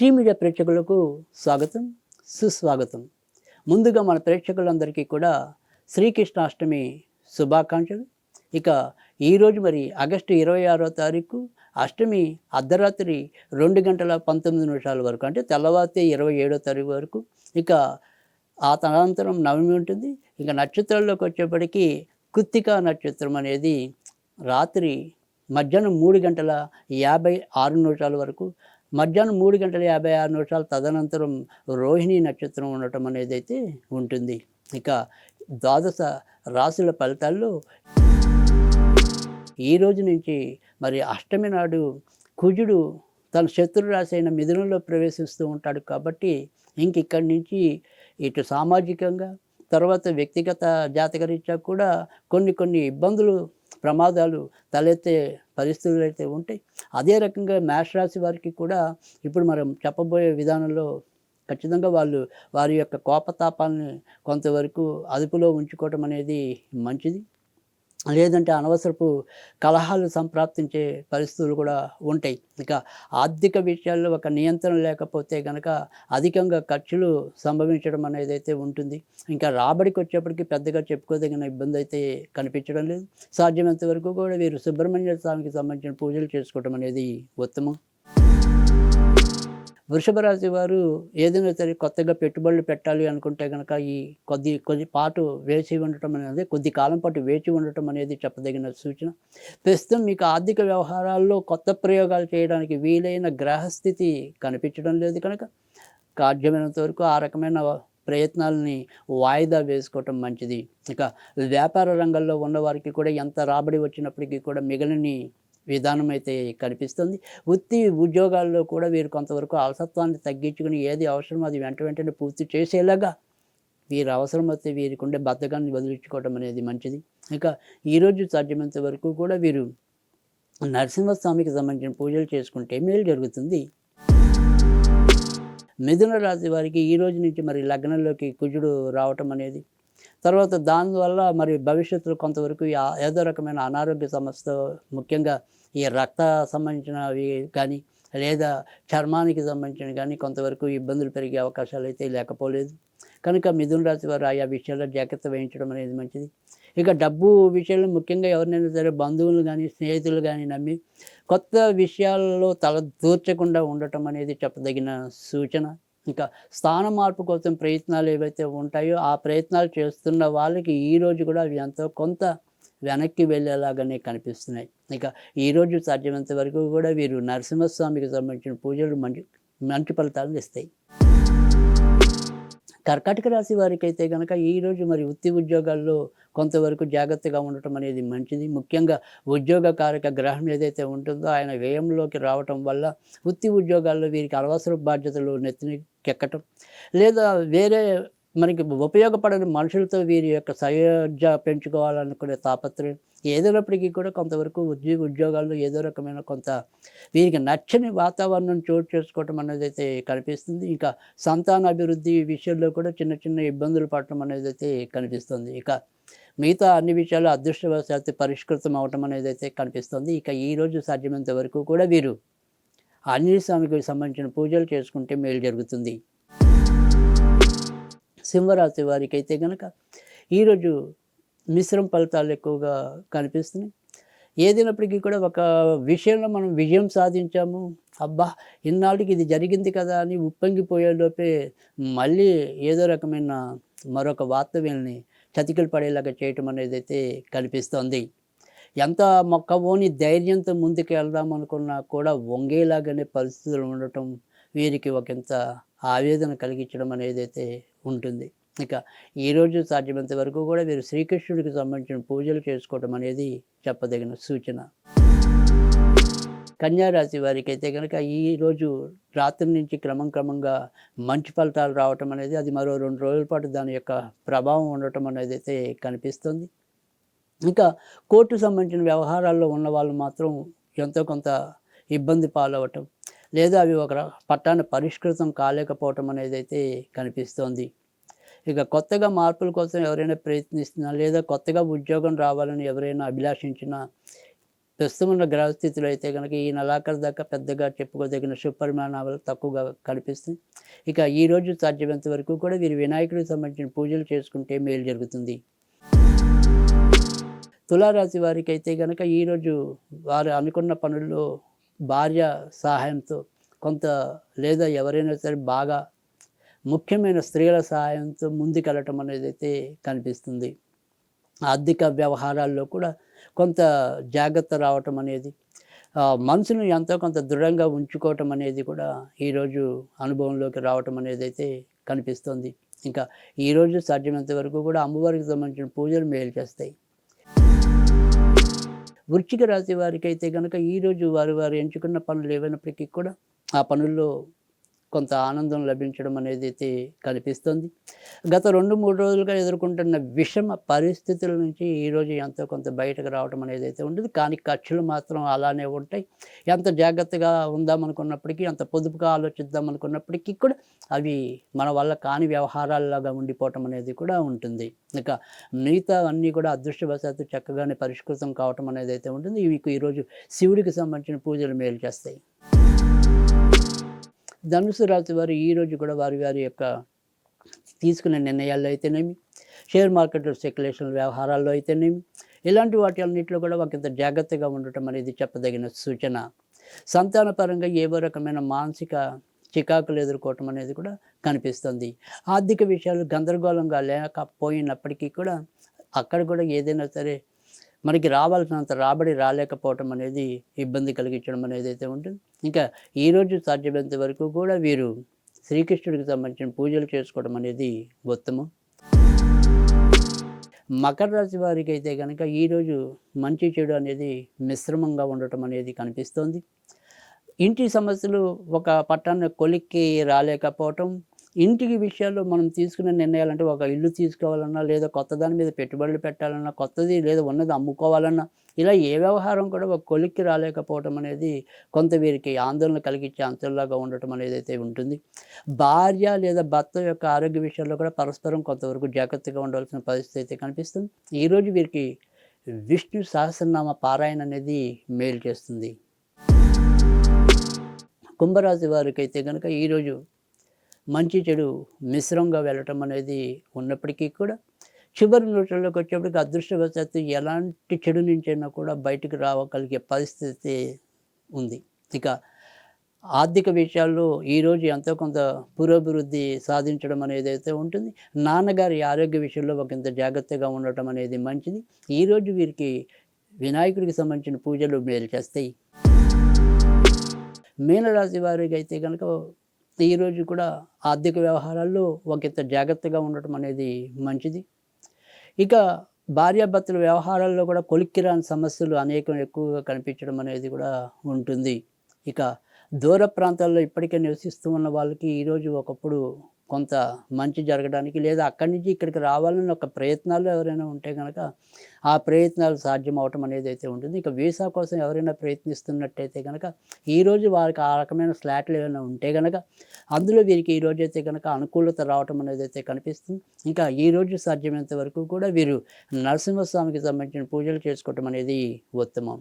Tea media ప్రేక్షకులకు స్వాగతం, సుస్వాగతం. ముందుగా మన ప్రేక్షకులందరికీ కూడా శ్రీకృష్ణాష్టమి శుభాకాంక్షలు. ఇక ఈరోజు మరి ఆగస్టు 26వ తారీఖు అష్టమి అర్ధరాత్రి 2:19 వరకు, అంటే తెల్లవారితే 27వ తారీఖు వరకు. ఇక ఆ తదనంతరం నవమి ఉంటుంది. ఇక నక్షత్రాల్లోకి వచ్చేప్పటికి కృత్తికా నక్షత్రం అనేది రాత్రి మధ్యాహ్నం 3:56 వరకు, మధ్యాహ్నం 3:56 తదనంతరం రోహిణి నక్షత్రం ఉండటం అనేది అయితే ఉంటుంది. ఇక ద్వాదశ రాశుల ఫలితాల్లో ఈ రోజు నుంచి మరి అష్టమి నాడు కుజుడు తన శత్రు రాశి అయిన మిథునంలో ప్రవేశిస్తూ ఉంటాడు. కాబట్టి ఇంక ఇక్కడి నుంచి ఇటు సామాజికంగా, తర్వాత వ్యక్తిగత జాతకరీత్యా కూడా కొన్ని ఇబ్బందులు, ప్రమాదాలు తలెత్తే పరిస్థితులు అయితే ఉంటాయి. అదే రకంగా మేషరాశి వారికి కూడా ఇప్పుడు మనం చెప్పబోయే విధానంలో ఖచ్చితంగా వారి యొక్క కోపతాపాలని కొంతవరకు అదుపులో ఉంచుకోవటం అనేది మంచిది. లేదంటే అనవసరపు కలహాలు సంప్రాప్తించే పరిస్థితులు కూడా ఉంటాయి. ఇక ఆర్థిక విషయాల్లో ఒక నియంత్రణ లేకపోతే కనుక అధికంగా ఖర్చులు సంభవించడం అనేది అయితే ఉంటుంది. ఇంకా రాబడికి వచ్చేప్పటికి పెద్దగా చెప్పుకోదగిన ఇబ్బంది అయితే కనిపించడం లేదు. సాధ్యమైనంత వరకు కూడా వీరు సుబ్రహ్మణ్య స్వామికి సంబంధించిన పూజలు చేసుకోవడం అనేది ఉత్తమం. వృషభ రాశి వారు ఏదైనా సరే కొత్తగా పెట్టుబడులు పెట్టాలి అనుకుంటే కనుక ఈ కొద్ది పాటు వేచి ఉండటం అనేది, కొద్ది కాలం పాటు వేచి ఉండటం అనేది చెప్పదగిన సూచన. ప్రస్తుతం మీకు ఆర్థిక వ్యవహారాల్లో కొత్త ప్రయోగాలు చేయడానికి వీలైన గ్రహస్థితి కనిపించడం లేదు కనుక సాధ్యమైనంత వరకు ఆ రకమైన ప్రయత్నాలని వాయిదా వేసుకోవటం మంచిది. ఇక వ్యాపార రంగంలో ఉన్నవారికి కూడా ఎంత రాబడి వచ్చినప్పటికీ కూడా మిగిలిన విధానం అయితే కనిపిస్తుంది. వృత్తి ఉద్యోగాల్లో కూడా వీరు కొంతవరకు అలసత్వాన్ని తగ్గించుకుని ఏది అవసరమో అది వెంటనే పూర్తి చేసేలాగా వీరు అవసరమైతే వీరికి ఉండే బద్ధకాన్ని వదిలించుకోవడం అనేది మంచిది. ఇక ఈరోజు సాధ్యమైనంత వరకు కూడా వీరు నరసింహస్వామికి సంబంధించిన పూజలు చేసుకుంటే మేలు జరుగుతుంది. మిథున రాశి వారికి ఈ రోజు నుంచి మరి లగ్నంలోకి కుజుడు రావటం అనేది, తర్వాత దానివల్ల మరి భవిష్యత్తులో కొంతవరకు ఏదో రకమైన అనారోగ్య సమస్య, ముఖ్యంగా ఈ రక్త సంబంధించినవి కానీ లేదా చర్మానికి సంబంధించినవి కానీ కొంతవరకు ఇబ్బందులు పెరిగే అవకాశాలు అయితే లేకపోలేదు కనుక మిథున రాశి వారు ఆయా విషయాల్లో జాగ్రత్త వహించడం అనేది మంచిది. ఇక డబ్బు విషయంలో ముఖ్యంగా ఎవరినైనా సరే బంధువులు కానీ స్నేహితులు కానీ నమ్మి కొత్త విషయాల్లో తల దూర్చకుండా ఉండటం అనేది చెప్పదగిన సూచన. ఇంకా స్థాన మార్పు కోసం ప్రయత్నాలు ఏవైతే ఉంటాయో ఆ ప్రయత్నాలు చేస్తున్న వాళ్ళకి ఈరోజు కూడా అవి ఎంతో కొంత వెనక్కి వెళ్ళేలాగానే కనిపిస్తున్నాయి. ఇక ఈరోజు సాధ్యమైనంత వరకు కూడా వీరు నరసింహస్వామికి సంబంధించిన పూజలు మంచి ఫలితాలను ఇస్తాయి. కర్కాటక రాశి వారికి అయితే కనుక ఈరోజు మరి వృత్తి ఉద్యోగాల్లో కొంతవరకు జాగ్రత్తగా ఉండటం అనేది మంచిది. ముఖ్యంగా ఉద్యోగకారక గ్రహం ఏదైతే ఉంటుందో ఆయన వ్యయంలోకి రావటం వల్ల వృత్తి ఉద్యోగాల్లో వీరికి అనవసర బాధ్యతలు నెత్తికెక్కటం, లేదా వేరే మనకి ఉపయోగపడని మనుషులతో వీరి యొక్క సయోధ్య పెంచుకోవాలనుకునే తాపత్రయం ఏదైనప్పటికీ కూడా కొంతవరకు ఉద్యోగాల్లో ఏదో రకమైన కొంత వీరికి నచ్చని వాతావరణం చోటు చేసుకోవటం అనేది అయితే కనిపిస్తుంది. ఇంకా సంతాన అభివృద్ధి విషయంలో కూడా చిన్న ఇబ్బందులు పడటం అనేది అయితే కనిపిస్తుంది. ఇక మిగతా అన్ని విషయాలు అదృష్టవశాత్తు పరిష్కృతం అవటం అనేది అయితే కనిపిస్తుంది. ఇక ఈరోజు సాధ్యమైనంత వరకు కూడా వీరు ఆంజనేయ స్వామికి సంబంధించిన పూజలు చేసుకుంటే మేలు జరుగుతుంది. సింహరాశి వారికి అయితే కనుక ఈరోజు మిశ్రమ ఫలితాలు ఎక్కువగా కనిపిస్తున్నాయి. ఏదైనప్పటికీ కూడా ఒక విషయంలో మనం విజయం సాధించాము, అబ్బా ఇన్నాళ్ళకి ఇది జరిగింది కదా అని ఉప్పొంగిపోయేలోపే మళ్ళీ ఏదో రకమైన మరొక వార్త వీళ్ళని చతికిలు పడేలాగా చేయటం అనేది అయితే కనిపిస్తోంది. ఎంత మొక్కవోని ధైర్యంతో ముందుకు వెళ్దాం అనుకున్నా కూడా వంగేలాగానే పరిస్థితులు ఉండటం వీరికి ఒకంత ఆవేదన కలిగించడం అనేది అయితే ఉంటుంది. ఇక ఈరోజు సాధ్యమైనంత వరకు కూడా వీరు శ్రీకృష్ణుడికి సంబంధించిన పూజలు చేసుకోవడం అనేది చెప్పదగిన సూచన. కన్యారాశి వారికి అయితే కనుక ఈరోజు రాత్రి నుంచి క్రమంగా మంచి ఫలితాలు రావటం అనేది, అది మరో 2 రోజుల పాటు దాని యొక్క ప్రభావం ఉండటం అనేది అయితే కనిపిస్తుంది. ఇంకా కోర్టు సంబంధించిన వ్యవహారాల్లో ఉన్న వాళ్ళు మాత్రం ఎంతో కొంత ఇబ్బంది పాలవటం, లేదా అవి ఒక పట్టాన పరిష్కృతం కాలేకపోవటం అనేది అయితే కనిపిస్తోంది. ఇక కొత్తగా మార్పుల కోసం ఎవరైనా ప్రయత్నిస్తున్నా, లేదా కొత్తగా ఉద్యోగం రావాలని ఎవరైనా అభిలాషించినా ప్రస్తుతం ఉన్న గ్రహస్థితిలో అయితే కనుక ఈ నెలాఖరు దాకా పెద్దగా చెప్పుకోదగిన శుభపరిమాణాలు తక్కువగా కనిపిస్తుంది. ఇక ఈరోజు సాధ్యమైనంత వరకు కూడా వీరు వినాయకుడికి సంబంధించిన పూజలు చేసుకుంటే మేలు జరుగుతుంది. తులారాశి వారికి అయితే గనక ఈరోజు వారు అనుకున్న పనుల్లో భార్య సహాయంతో కొంత లేదా ఎవరైనా సరే బాగా ముఖ్యమైన స్త్రీల సహాయంతో ముందుకెళ్ళటం అనేదైతే కనిపిస్తుంది. ఆర్థిక వ్యవహారాల్లో కూడా కొంత జాగ్రత్త రావటం అనేది, మనసును ఎంతో కొంత దృఢంగా ఉంచుకోవటం అనేది కూడా ఈరోజు అనుభవంలోకి రావటం అనేదైతే కనిపిస్తుంది. ఇంకా ఈరోజు సాధ్యమైనంత వరకు కూడా అమ్మవారికి సంబంధించిన పూజలు మేలు చేస్తాయి. వృశ్చిక రాశి వారికైతే గనక ఈరోజు వారు ఎంచుకున్న పనులు ఏవైనప్పటికీ కూడా ఆ పనుల్లో కొంత ఆనందం లభించడం అనేది అయితే కనిపిస్తుంది. గత 2-3 రోజులుగా ఎదుర్కొంటున్న విషమ పరిస్థితుల నుంచి ఈరోజు ఎంతో కొంత బయటకు రావడం అనేది అయితే ఉంటుంది. కానీ ఖర్చులు మాత్రం అలానే ఉంటాయి. ఎంత జాగ్రత్తగా ఉందామనుకున్నప్పటికీ, ఎంత పొదుపుగా ఆలోచిద్దామనుకున్నప్పటికీ కూడా అవి మన వల్ల కాని వ్యవహారాల్లాగా ఉండిపోవటం అనేది కూడా ఉంటుంది. ఇక మిగతా అన్నీ కూడా అదృష్టవశాత్తు చక్కగానే పరిష్కృతం కావటం అనేది అయితే ఉంటుంది. ఇవి ఈరోజు శివుడికి సంబంధించిన పూజలు మేలు చేస్తాయి. ధనుసు రాశి వారు ఈరోజు కూడా వారి యొక్క తీసుకునే నిర్ణయాల్లో అయితేనేమి, షేర్ మార్కెట్లో స్పెక్యులేషన్ వ్యవహారాల్లో అయితేనేమి, ఇలాంటి వాటి అన్నింటిలో కూడా ఒకంత జాగ్రత్తగా ఉండటం అనేది చెప్పదగిన సూచన. సంతానపరంగా ఏవో రకమైన మానసిక చికాకులు ఎదుర్కోవటం అనేది కూడా కనిపిస్తుంది. ఆర్థిక విషయాలు గందరగోళంగా లేకపోయినప్పటికీ కూడా అక్కడ కూడా ఏదైనా సరే మనకి రావాల్సినంత రాబడి రాలేకపోవటం అనేది ఇబ్బంది కలిగించడం అనేది అయితే ఉంటుంది. ఇంకా ఈరోజు సాధ్యమైనంత వరకు కూడా వీరు శ్రీకృష్ణుడికి సంబంధించిన పూజలు చేసుకోవడం అనేది ఉత్తమం. మకర రాశి వారికి అయితే కనుక ఈరోజు మంచి చెడు అనేది మిశ్రమంగా ఉండటం అనేది కనిపిస్తోంది. ఇంటి సమస్యలు ఒక పట్టాన కొలిక్కి రాలేకపోవటం, ఇంటికి విషయాల్లో మనం తీసుకునే నిర్ణయాలు అంటే ఒక ఇల్లు తీసుకోవాలన్నా, లేదా కొత్త దాని మీద పెట్టుబడులు పెట్టాలన్నా, కొత్తది లేదా ఉన్నది అమ్ముకోవాలన్నా, ఇలా ఏ వ్యవహారం కూడా ఒక కొలిక్కి రాలేకపోవటం అనేది కొంత వీరికి ఆందోళన కలిగించే అంశంలాగా ఉండటం అనేది అయితే ఉంటుంది. భార్య లేదా భర్త యొక్క ఆరోగ్య విషయాల్లో కూడా పరస్పరం కొంతవరకు జాగ్రత్తగా ఉండవలసిన పరిస్థితి అయితే కనిపిస్తుంది. ఈరోజు వీరికి విష్ణు సహస్రనామ పారాయణ అనేది మేలు చేస్తుంది. కుంభరాశి వారికి అయితే కనుక ఈరోజు మంచి చెడు మిశ్రంగా వెళ్ళటం అనేది ఉన్నప్పటికీ కూడా చివరి రోజుల్లోకి వచ్చేప్పటికి అదృష్టవశాత్తు ఎలాంటి చెడు నుంచైనా కూడా బయటకు రావగలిగే పరిస్థితి ఉంది. ఇక ఆర్థిక విషయాల్లో ఈరోజు ఎంతో కొంత పురోభివృద్ధి సాధించడం అనేది అయితే ఉంటుంది. నాన్నగారి ఆరోగ్య విషయంలో ఒకంత జాగ్రత్తగా ఉండటం అనేది మంచిది. ఈరోజు వీరికి వినాయకుడికి సంబంధించిన పూజలు మేలు చేస్తాయి. మీనరాశి వారికి అయితే కనుక ఈరోజు కూడా ఆర్థిక వ్యవహారాల్లో ఒకంత జాగ్రత్తగా ఉండటం అనేది మంచిది. ఇక భార్యాభర్తల వ్యవహారాల్లో కూడా కొలిక్కిరాని సమస్యలు ఎక్కువగా కనిపించడం అనేది కూడా ఉంటుంది. ఇక దూర ప్రాంతాల్లో ఇప్పటికే నివసిస్తూ ఉన్న వాళ్ళకి ఈరోజు ఒకప్పుడు కొంత మంచి జరగడానికి, లేదా అక్కడి నుంచి ఇక్కడికి రావాలని ఒక ప్రయత్నాలు ఎవరైనా ఉంటే కనుక ఆ ప్రయత్నాలు సాధ్యం అవటం అనేది అయితే ఉంటుంది. ఇక వీసా కోసం ఎవరైనా ప్రయత్నిస్తున్నట్టయితే కనుక ఈరోజు వారికి ఆ రకమైన స్లాట్లు ఏమైనా ఉంటే కనుక అందులో వీరికి ఈరోజు అయితే కనుక అనుకూలత రావటం అనేది అయితే కనిపిస్తుంది. ఇంకా ఈరోజు సాధ్యమైనంత వరకు కూడా వీరు నరసింహస్వామికి సంబంధించిన పూజలు చేసుకోవటం అనేది ఉత్తమం.